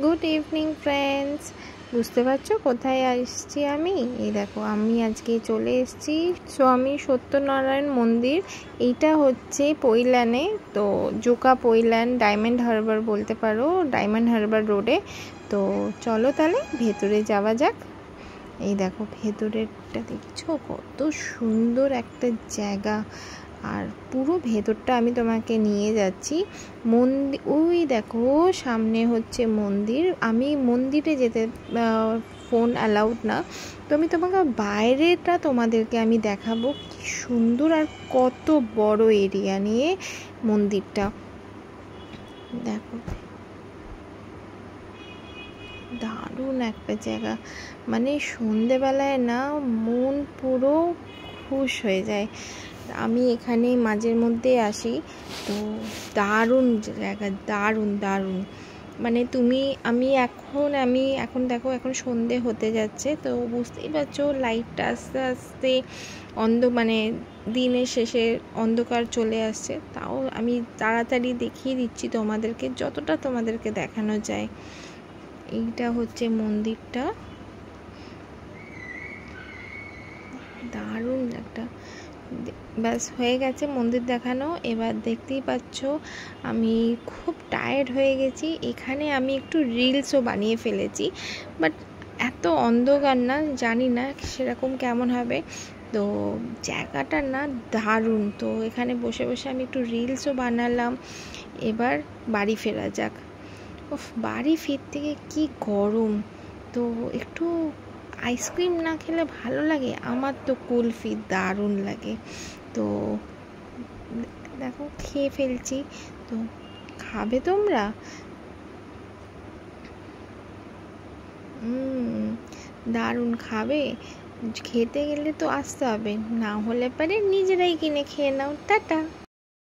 Good evening friends, বুঝতে পারছো কোথায় আসছি আমি? এই দেখো, আমি আজকে চলে এসেছি স্বামী সত্যনারায়ণ মন্দির। এইটা হচ্ছে পৈলানে, তো জোকা পৈলান ডায়মন্ড হারবার বলতে পারো, ডায়মন্ড হারবার রোডে। তো চলো তাহলে ভেতরে যাওয়া যাক। এই দেখো ভেতরেরটা দেখছো, কত সুন্দর একটা জায়গা। আর পুরো ভেতরটা আমি তোমাকে নিয়ে যাচ্ছি। মন্দির ওই দেখো সামনে হচ্ছে মন্দির। আমি মন্দিরে যেতে ফোন অ্যালাউড না, তো আমি তোমাকে বাইরেটা তোমাদেরকে আমি দেখাবো। কি সুন্দর আর কত বড় এরিয়া নিয়ে মন্দিরটা, দেখো দারুণ একটা জায়গা। মানে সন্ধেবেলায় না মন পুরো খুশ হয়ে যায়। আমি এখানে মাঝের মধ্যে আসি, তো দারুণ জায়গা, দারুণ দারুণ। মানে আমি এখন দেখো, এখন সন্ধে হতে যাচ্ছে, তো বুঝতেই পারছো লাইটটা আস্তে আস্তে মানে দিনের শেষে অন্ধকার চলে আসছে। তাও আমি তাড়াতাড়ি দেখিয়ে দিচ্ছি তোমাদেরকে, যতটা তোমাদেরকে দেখানো যায়। এইটা হচ্ছে মন্দিরটা, দারুণ একটা। ব্যাস হয়ে গেছে মন্দির দেখানো। এবার দেখতেই পাচ্ছ আমি খুব টায়ার্ড হয়ে গেছি। এখানে আমি একটু রিলসও বানিয়ে ফেলেছি, বাট এত অন্ধকার না, জানি না সেরকম কেমন হবে। তো জায়গাটা না দারুণ। তো এখানে বসে বসে আমি একটু রিলসও বানালাম। এবার বাড়ি ফেরা যাক। বাড়ি ফিরতে গিয়ে কী গরম, তো একটু আইসক্রিম না খেলে ভালো লাগে? আমার তো কুলফি দারুণ লাগে। তো দেখো খেয়ে ফেলছি। তো খাবে তোমরা? দারুণ খাবে। খেতে গেলে তো আসতে হবে, না হলে পারে নিজেরাই কিনে খেয়ে নাও। টাটা।